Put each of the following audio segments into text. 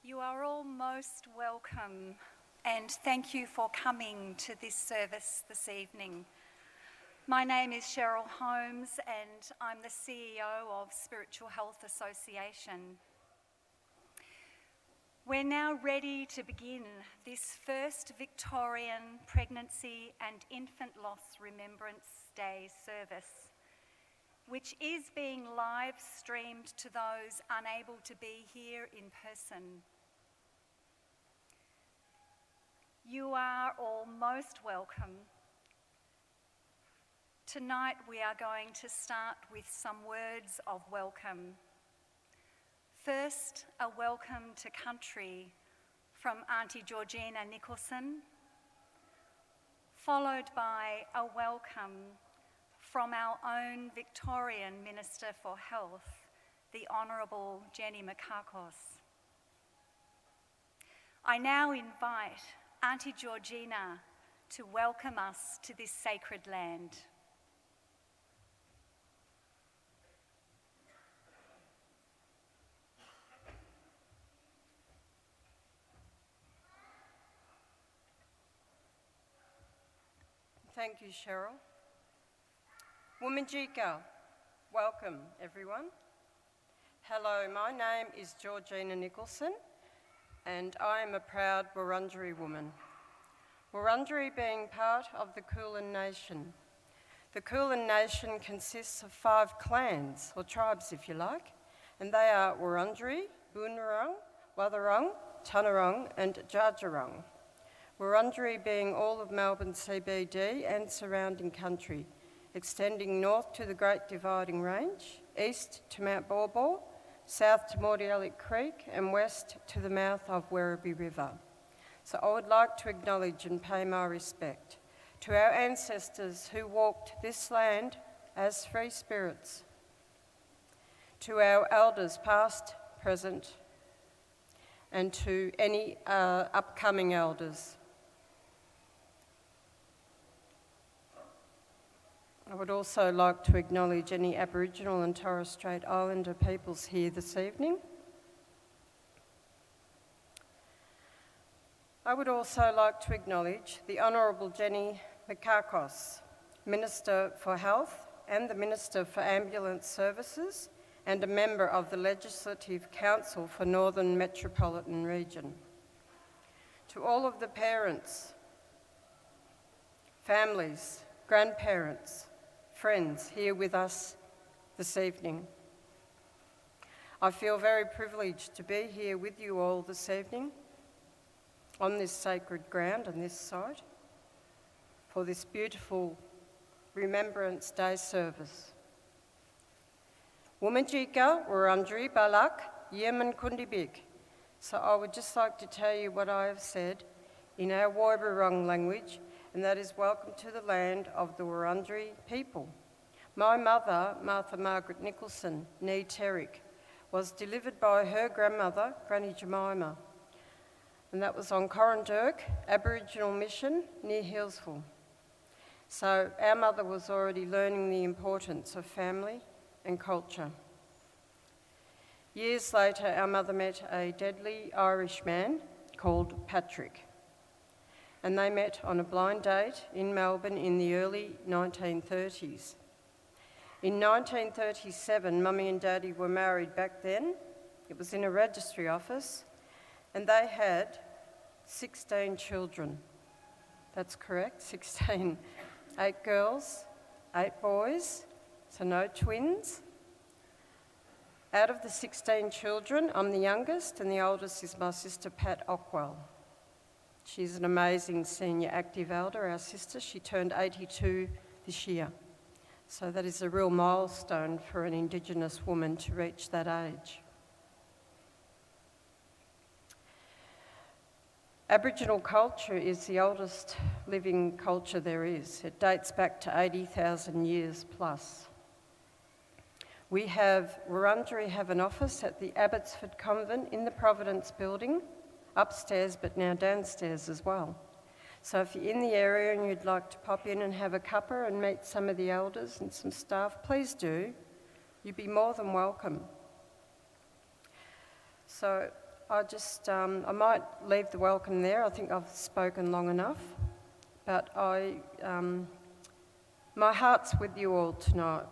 You are all most welcome, and thank you for coming to this service this evening. My name is Cheryl Holmes, and I'm the CEO of Spiritual Health Association. We're now ready to begin this first Victorian Pregnancy and Infant Loss Remembrance Day service, which is being live streamed to those unable to be here in person. You are all most welcome. Tonight we are going to start with some words of welcome. First, a welcome to country from Auntie Georgina Nicholson, followed by a welcome from our own Victorian Minister for Health, the Honourable Jenny Mikakos. I now invite Auntie Georgina to welcome us to this sacred land. Thank you, Cheryl. Wominjeka, welcome everyone. Hello, my name is Georgina Nicholson and I am a proud Wurundjeri woman. Wurundjeri being part of the Kulin Nation. The Kulin Nation consists of 5 clans, or tribes if you like, and they are Wurundjeri, Boonwurrung, Wathaurong, Tanarong and Djadjarong. Wurundjeri being all of Melbourne CBD and surrounding country, extending north to the Great Dividing Range, east to Mount Baw Baw, south to Mordialloc Creek and west to the mouth of Werribee River. So I would like to acknowledge and pay my respect to our ancestors who walked this land as free spirits, to our elders past, present, and to any upcoming elders. I would also like to acknowledge any Aboriginal and Torres Strait Islander peoples here this evening. I would also like to acknowledge the Honourable Jenny Mikakos, Minister for Health and the Minister for Ambulance Services and a member of the Legislative Council for Northern Metropolitan Region. To all of the parents, families, grandparents, friends here with us this evening. I feel very privileged to be here with you all this evening on this sacred ground and this site for this beautiful Remembrance Day service. Wominjeka Wurundjeri Balak Yemen Kundibik. So I would just like to tell you what I have said in our Woiwurrung language, and that is welcome to the land of the Wurundjeri people. My mother, Martha Margaret Nicholson, née Terrick, was delivered by her grandmother, Granny Jemima, and that was on Corrandirk Aboriginal Mission near Healesville. So our mother was already learning the importance of family and culture. Years later, our mother met a deadly Irish man called Patrick, and they met on a blind date in Melbourne in the early 1930s. In 1937, Mummy and Daddy were married back then. It was in a registry office, and they had 16 children. That's correct, 16. 8 girls, 8 boys, so no twins. Out of the 16 children, I'm the youngest, and the oldest is my sister, Pat Ockwell. She's an amazing senior active elder, our sister. She turned 82 this year. So that is a real milestone for an Indigenous woman to reach that age. Aboriginal culture is the oldest living culture there is. It dates back to 80,000 years plus. Wurundjeri have an office at the Abbotsford Convent in the Providence building, upstairs but now downstairs as well. So if you're in the area and you'd like to pop in and have a cuppa and meet some of the elders and some staff, please do. You'd be more than welcome. So I might leave the welcome there. I think I've spoken long enough. But my heart's with you all tonight.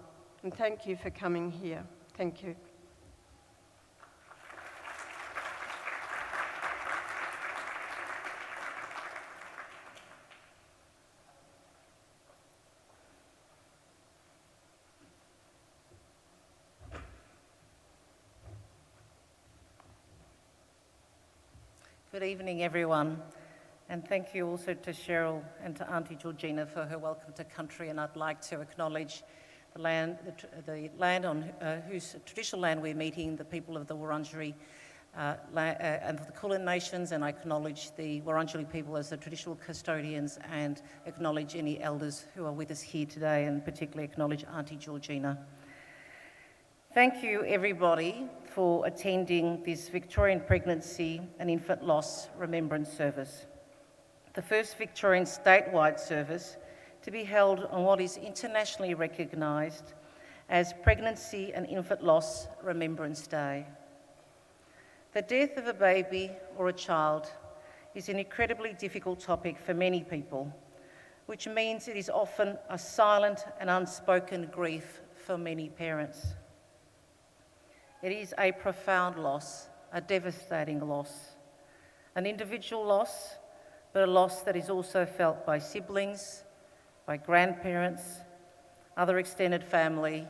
And thank you for coming here. Thank you. Good evening, everyone, and thank you also to Cheryl and to Auntie Georgina for her welcome to country. And I'd like to acknowledge the land on whose traditional land we're meeting, the people of the Wurundjeri and the Kulin Nations, and I acknowledge the Wurundjeri people as the traditional custodians, and acknowledge any elders who are with us here today, and particularly acknowledge Auntie Georgina. Thank you, everybody, for attending this Victorian Pregnancy and Infant Loss Remembrance Service, the first Victorian statewide service to be held on what is internationally recognised as Pregnancy and Infant Loss Remembrance Day. The death of a baby or a child is an incredibly difficult topic for many people, which means it is often a silent and unspoken grief for many parents. It is a profound loss, a devastating loss, an individual loss, but a loss that is also felt by siblings, by grandparents, other extended family,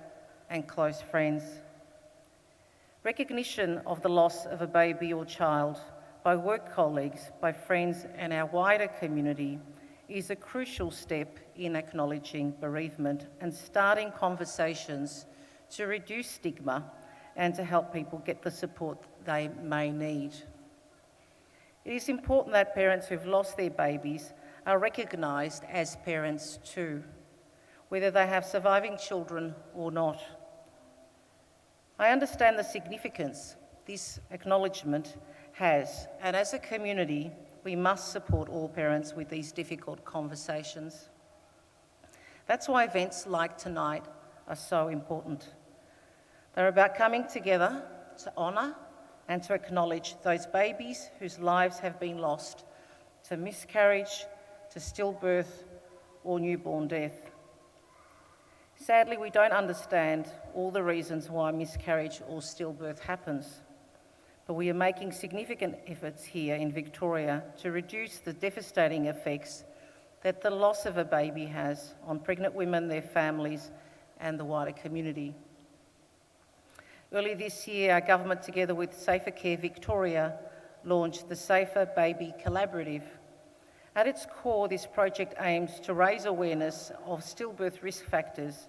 and close friends. Recognition of the loss of a baby or child by work colleagues, by friends, and our wider community is a crucial step in acknowledging bereavement and starting conversations to reduce stigma and to help people get the support they may need. It is important that parents who've lost their babies are recognised as parents too, whether they have surviving children or not. I understand the significance this acknowledgement has, and as a community, we must support all parents with these difficult conversations. That's why events like tonight are so important. They're about coming together to honour and to acknowledge those babies whose lives have been lost to miscarriage, to stillbirth, or newborn death. Sadly, we don't understand all the reasons why miscarriage or stillbirth happens, but we are making significant efforts here in Victoria to reduce the devastating effects that the loss of a baby has on pregnant women, their families, and the wider community. Early this year, our government, together with Safer Care Victoria, launched the Safer Baby Collaborative. At its core, this project aims to raise awareness of stillbirth risk factors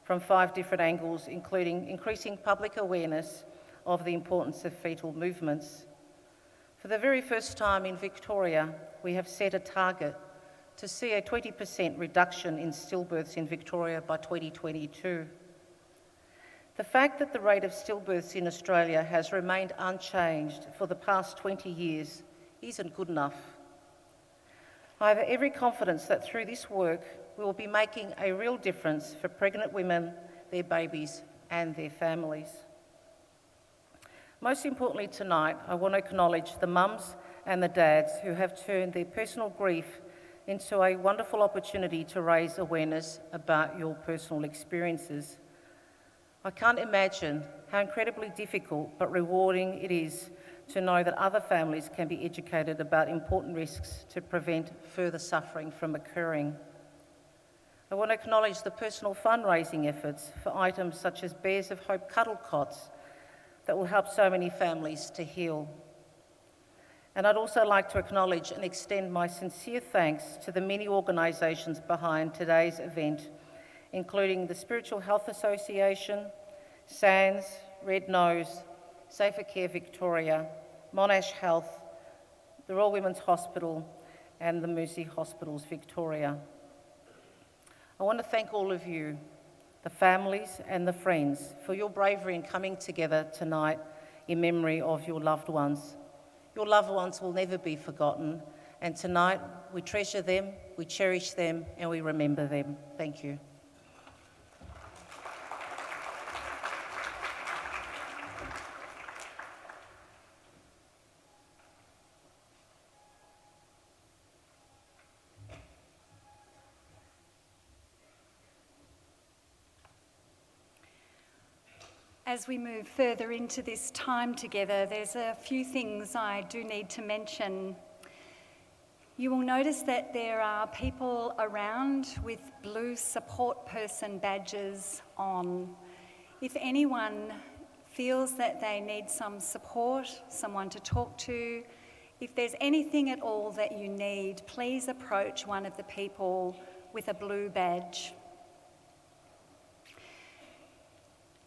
from 5 different angles, including increasing public awareness of the importance of fetal movements. For the very first time in Victoria, we have set a target to see a 20% reduction in stillbirths in Victoria by 2022. The fact that the rate of stillbirths in Australia has remained unchanged for the past 20 years isn't good enough. I have every confidence that through this work, we will be making a real difference for pregnant women, their babies, and their families. Most importantly tonight, I want to acknowledge the mums and the dads who have turned their personal grief into a wonderful opportunity to raise awareness about your personal experiences. I can't imagine how incredibly difficult but rewarding it is to know that other families can be educated about important risks to prevent further suffering from occurring. I want to acknowledge the personal fundraising efforts for items such as Bears of Hope cuddle cots that will help so many families to heal. And I'd also like to acknowledge and extend my sincere thanks to the many organisations behind today's event, including the Spiritual Health Association, SANS, Red Nose, Safer Care Victoria, Monash Health, the Royal Women's Hospital, and the Mercy Hospitals Victoria. I want to thank all of you, the families and the friends, for your bravery in coming together tonight in memory of your loved ones. Your loved ones will never be forgotten, and tonight we treasure them, we cherish them, and we remember them. Thank you. As we move further into this time together, there's a few things I do need to mention. You will notice that there are people around with blue support person badges on. If anyone feels that they need some support, someone to talk to, if there's anything at all that you need, please approach one of the people with a blue badge.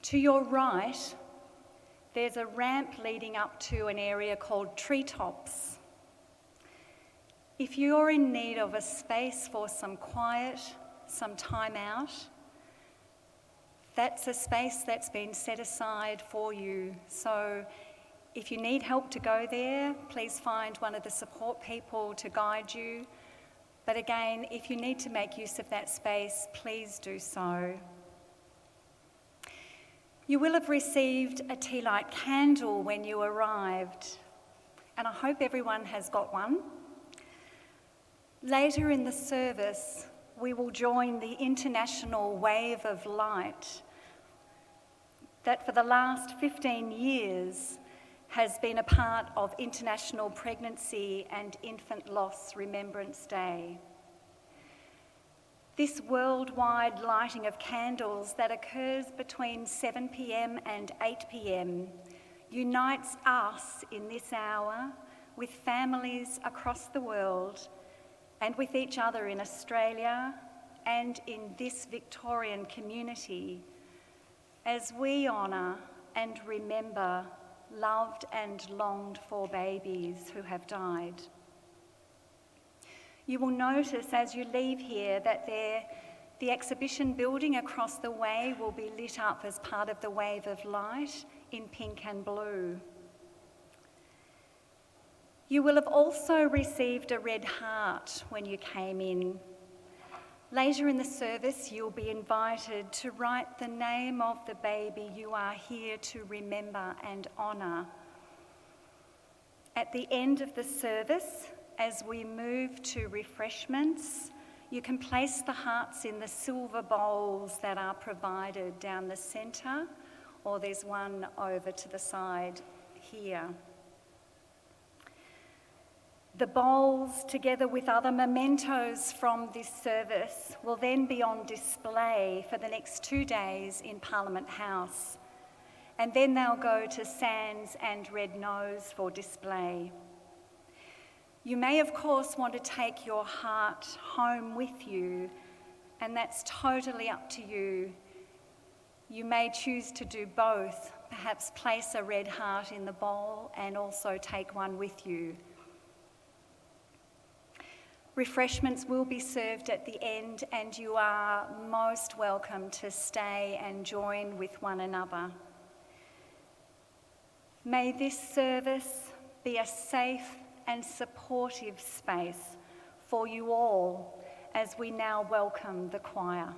To your right, there's a ramp leading up to an area called Treetops. If you're in need of a space for some quiet, some time out, that's a space that's been set aside for you. So if you need help to go there, please find one of the support people to guide you. But again, if you need to make use of that space, please do so. You will have received a tea light candle when you arrived, and I hope everyone has got one. Later in the service, we will join the international wave of light that for the last 15 years has been a part of International Pregnancy and Infant Loss Remembrance Day. This worldwide lighting of candles that occurs between 7 p.m. and 8 p.m. unites us in this hour with families across the world and with each other in Australia and in this Victorian community as we honour and remember loved and longed for babies who have died. You will notice as you leave here that the exhibition building across the way will be lit up as part of the wave of light in pink and blue. You will have also received a red heart when you came in. Later in the service, you'll be invited to write the name of the baby you are here to remember and honour. At the end of the service, as we move to refreshments, you can place the hearts in the silver bowls that are provided down the centre, or there's one over to the side here. The bowls, together with other mementos from this service, will then be on display for the next 2 days in Parliament House, and then they'll go to Sands and Red Nose for display. You may, of course, want to take your heart home with you, and that's totally up to you. You may choose to do both, perhaps place a red heart in the bowl and also take one with you. Refreshments will be served at the end, and you are most welcome to stay and join with one another. May this service be a safe and supportive space for you all as we now welcome the choir.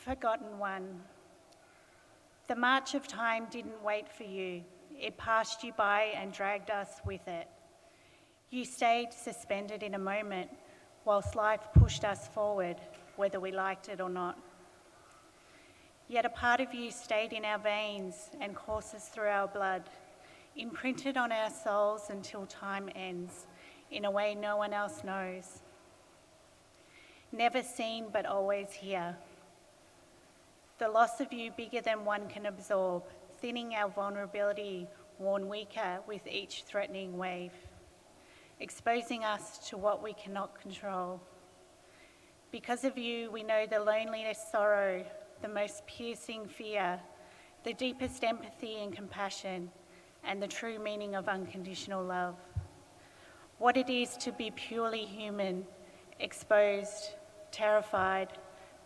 forgotten one. The march of time didn't wait for you. It passed you by and dragged us with it. You stayed suspended in a moment whilst life pushed us forward, whether we liked it or not. Yet a part of you stayed in our veins and courses through our blood, imprinted on our souls until time ends, in a way no one else knows. Never seen but always here. The loss of you bigger than one can absorb, thinning our vulnerability, worn weaker with each threatening wave, exposing us to what we cannot control. Because of you, we know the loneliness, sorrow, the most piercing fear, the deepest empathy and compassion, and the true meaning of unconditional love. What it is to be purely human, exposed, terrified,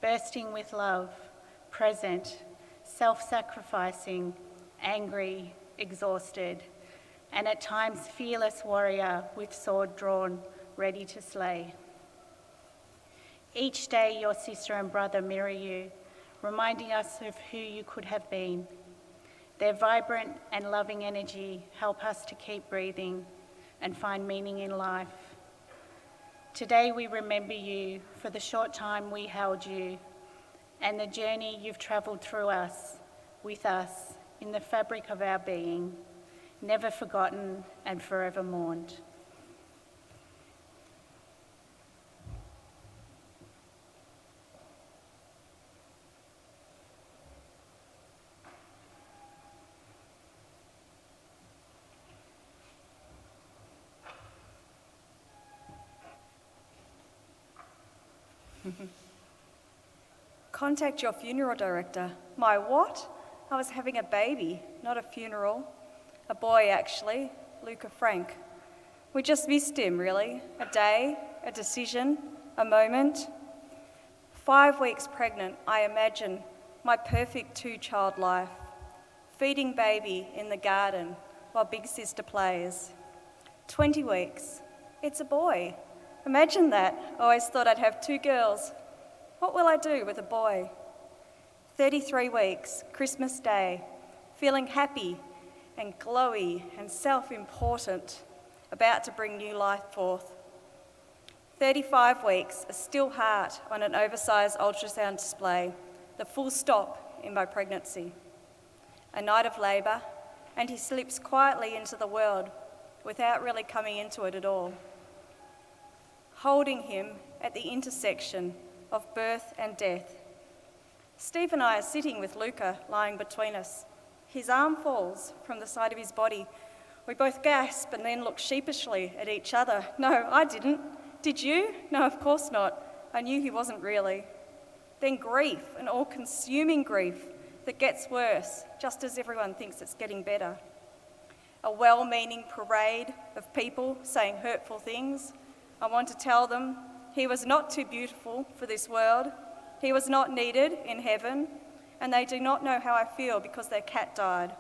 bursting with love, present, self-sacrificing, angry, exhausted, and at times fearless warrior with sword drawn, ready to slay. Each day your sister and brother mirror you, reminding us of who you could have been. Their vibrant and loving energy help us to keep breathing and find meaning in life. Today we remember you for the short time we held you and the journey you've travelled through us, with us, in the fabric of our being, never forgotten and forever mourned. Contact your funeral director. My what? I was having a baby, not a funeral. A boy, actually, Luca Frank. We just missed him, really. A day, a decision, a moment. 5 weeks pregnant, I imagine my perfect two-child life. Feeding baby in the garden while big sister plays. 20 weeks, it's a boy. Imagine that. I always thought I'd have 2 girls. What will I do with a boy? 33 weeks, Christmas Day, feeling happy and glowy and self-important, about to bring new life forth. 35 weeks, a still heart on an oversized ultrasound display, the full stop in my pregnancy. A night of labour, and he slips quietly into the world without really coming into it at all. Holding him at the intersection of birth and death. Steve and I are sitting with Luca lying between us. His arm falls from the side of his body. We both gasp and then look sheepishly at each other. No, I didn't. Did you? No, of course not. I knew he wasn't really. Then grief, an all-consuming grief that gets worse, just as everyone thinks it's getting better. A well-meaning parade of people saying hurtful things. I want to tell them he was not too beautiful for this world. He was not needed in heaven, and they do not know how I feel because their cat died.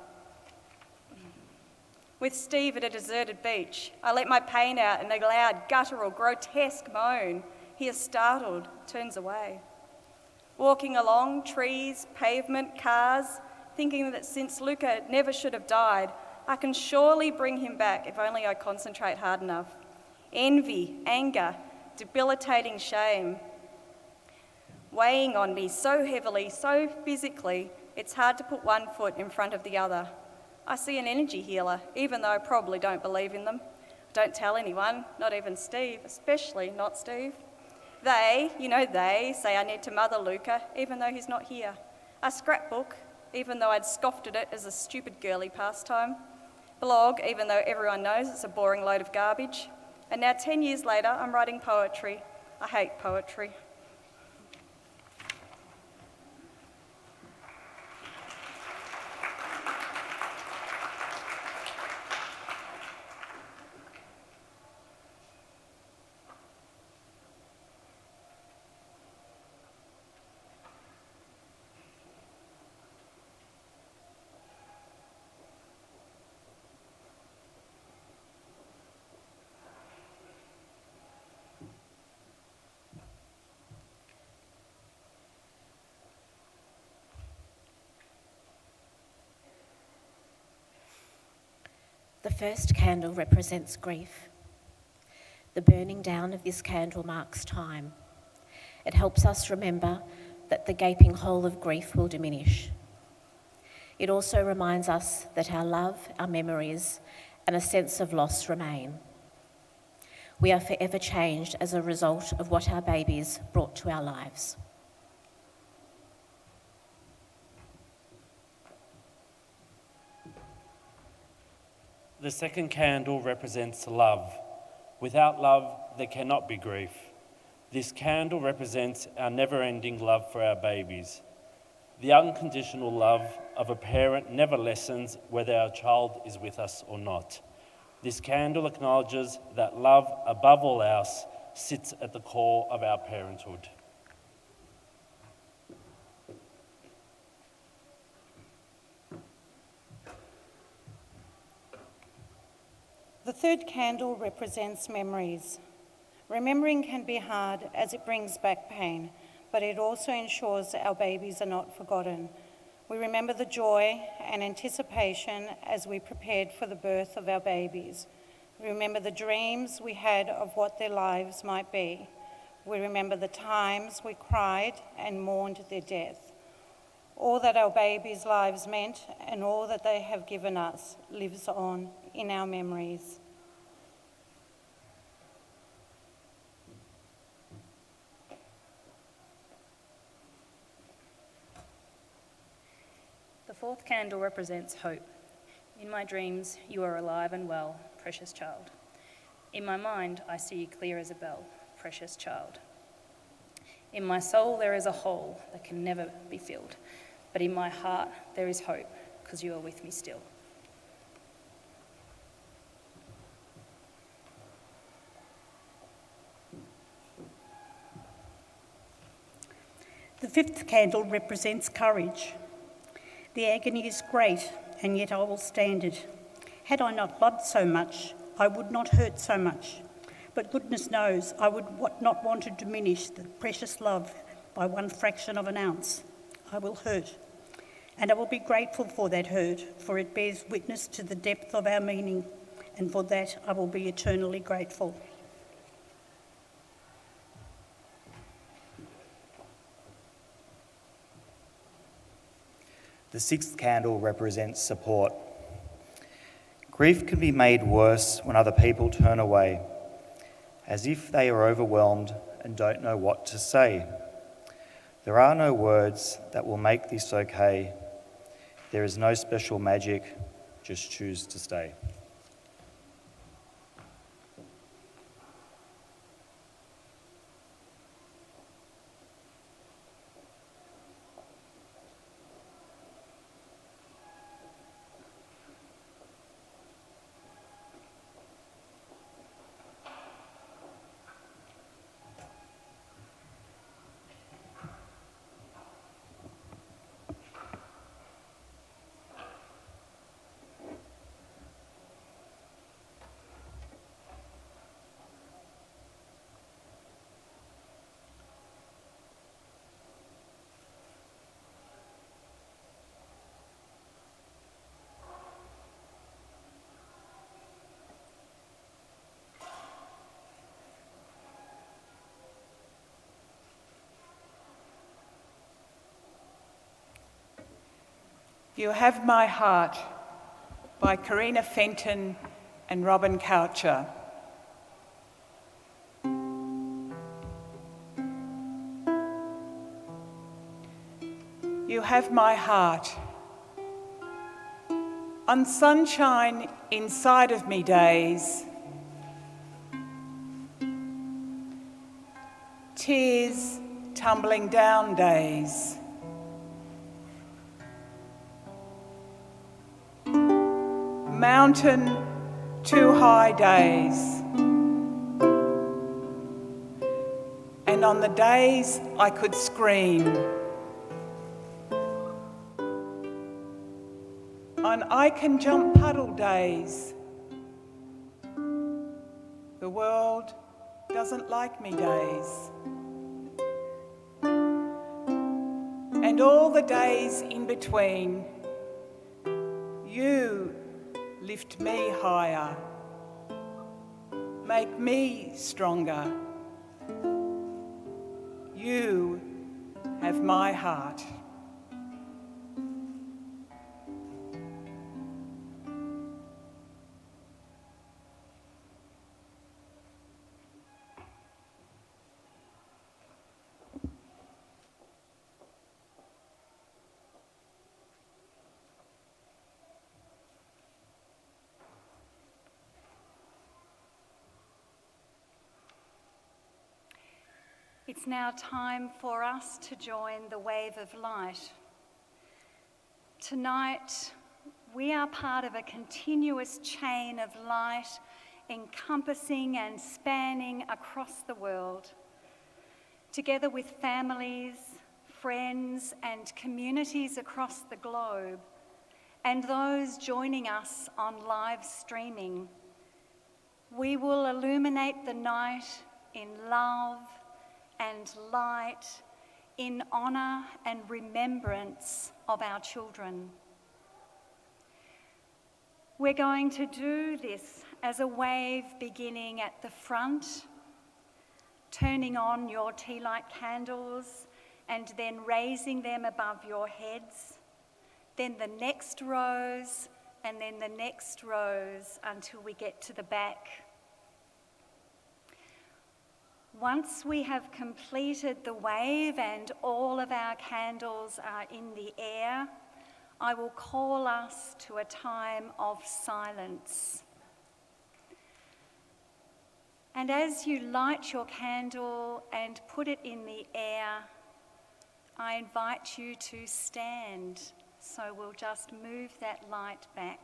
With Steve at a deserted beach, I let my pain out in a loud, guttural, grotesque moan. He is startled, turns away. Walking along, trees, pavement, cars, thinking that since Luca never should have died, I can surely bring him back if only I concentrate hard enough. Envy, anger, debilitating shame, weighing on me so heavily, so physically, it's hard to put one foot in front of the other. I see an energy healer, even though I probably don't believe in them. Don't tell anyone, not even Steve, especially not Steve. They say I need to mother Luca, even though he's not here. A scrapbook, even though I'd scoffed at it as a stupid girly pastime. Blog, even though everyone knows it's a boring load of garbage. And now 10 years later, I'm writing poetry. I hate poetry. The first candle represents grief. The burning down of this candle marks time. It helps us remember that the gaping hole of grief will diminish. It also reminds us that our love, our memories, and a sense of loss remain. We are forever changed as a result of what our babies brought to our lives. The second candle represents love. Without love, there cannot be grief. This candle represents our never-ending love for our babies. The unconditional love of a parent never lessens whether our child is with us or not. This candle acknowledges that love, above all else, sits at the core of our parenthood. The third candle represents memories. Remembering can be hard as it brings back pain, but it also ensures our babies are not forgotten. We remember the joy and anticipation as we prepared for the birth of our babies. We remember the dreams we had of what their lives might be. We remember the times we cried and mourned their death. All that our babies' lives meant and all that they have given us lives on in our memories. The fourth candle represents hope. In my dreams, you are alive and well, precious child. In my mind, I see you clear as a bell, precious child. In my soul, there is a hole that can never be filled, but in my heart, there is hope, because you are with me still. The fifth candle represents courage. The agony is great, and yet I will stand it. Had I not loved so much, I would not hurt so much. But goodness knows I would not want to diminish the precious love by one fraction of an ounce. I will hurt, and I will be grateful for that hurt, for it bears witness to the depth of our meaning, and for that I will be eternally grateful. The sixth candle represents support. Grief can be made worse when other people turn away, as if they are overwhelmed and don't know what to say. There are no words that will make this okay. There is no special magic, just choose to stay. You Have My Heart by Karina Fenton and Robin Coucher. You have my heart. On sunshine inside of me days, tears tumbling down days, mountain too high days, and on the days I could scream, on I can jump puddle days, the world doesn't like me days, and all the days in between, you lift me higher, make me stronger. You have my heart. It's now time for us to join the wave of light. Tonight, we are part of a continuous chain of light encompassing and spanning across the world. Together with families, friends, and communities across the globe, and those joining us on live streaming, we will illuminate the night in love and light, in honour and remembrance of our children. We're going to do this as a wave beginning at the front, turning on your tea light candles and then raising them above your heads, then the next rows and then the next rows until we get to the back. Once we have completed the wave and all of our candles are in the air, I will call us to a time of silence. And as you light your candle and put it in the air, I invite you to stand. So we'll just move that light back.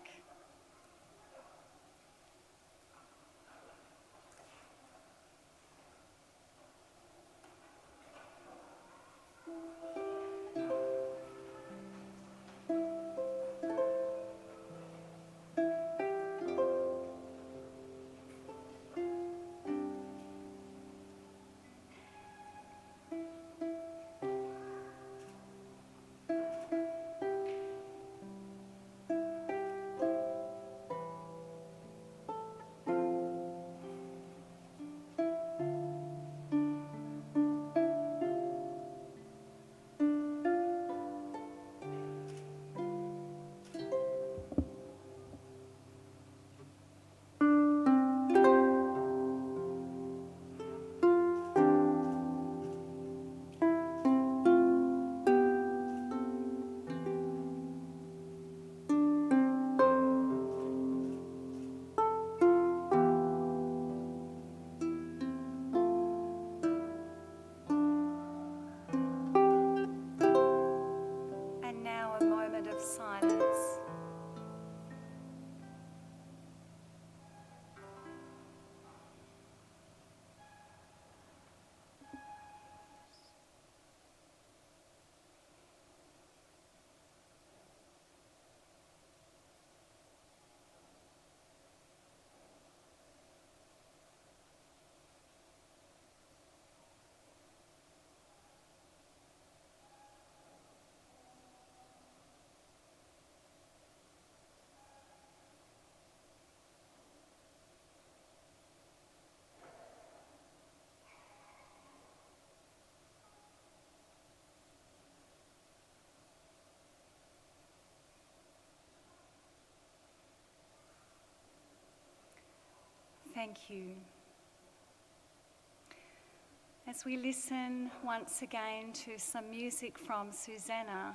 Silence. Thank you. As we listen once again to some music from Susanna,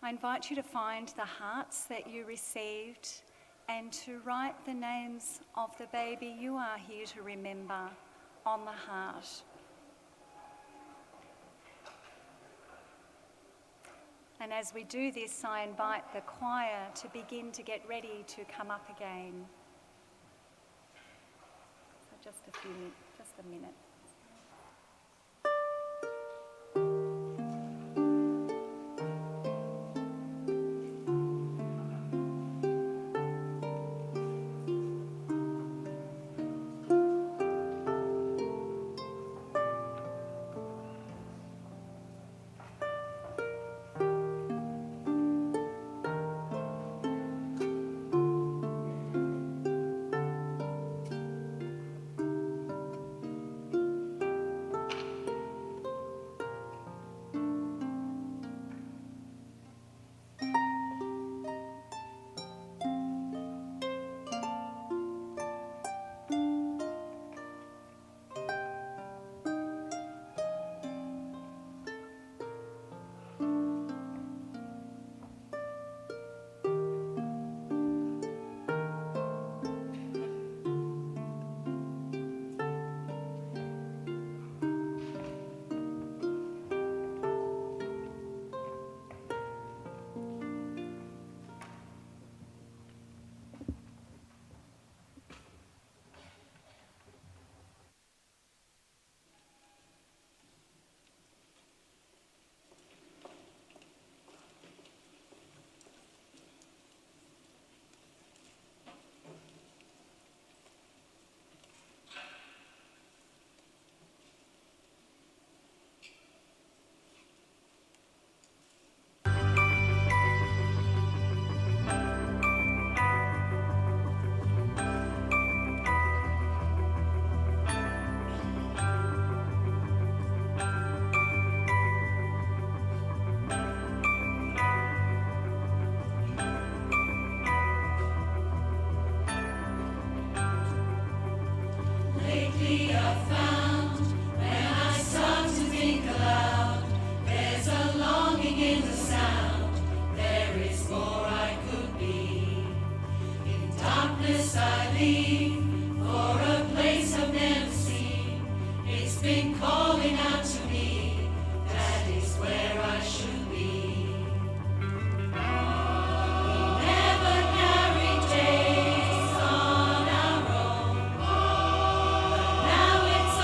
I invite you to find the hearts that you received and to write the names of the baby you are here to remember on the heart. And as we do this, I invite the choir to begin to get ready to come up again. So just a minute. Now it's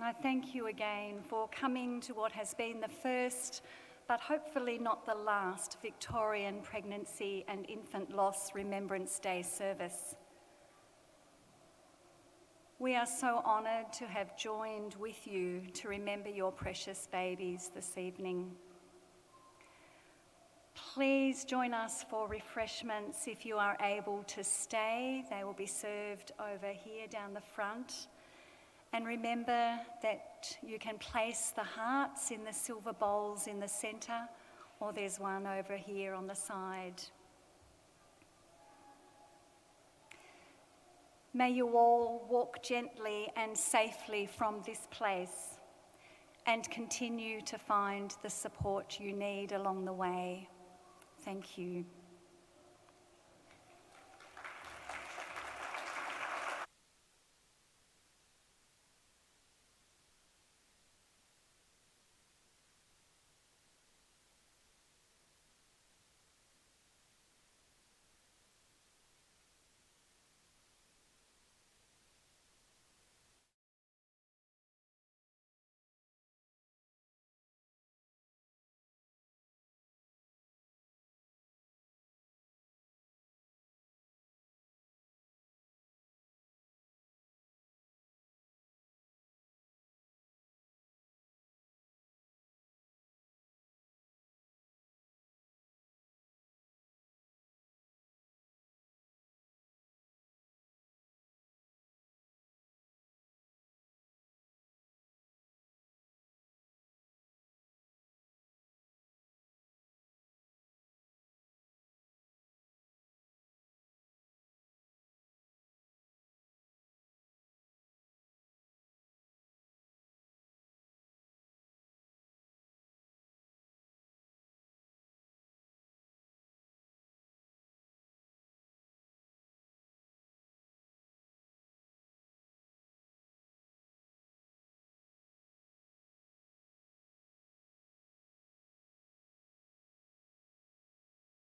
And I thank you again for coming to what has been the first, but hopefully not the last, Victorian Pregnancy and Infant Loss Remembrance Day service. We are so honoured to have joined with you to remember your precious babies this evening. Please join us for refreshments if you are able to stay. They will be served over here down the front. And remember that you can place the hearts in the silver bowls in the centre, or there's one over here on the side. May you all walk gently and safely from this place and continue to find the support you need along the way. Thank you.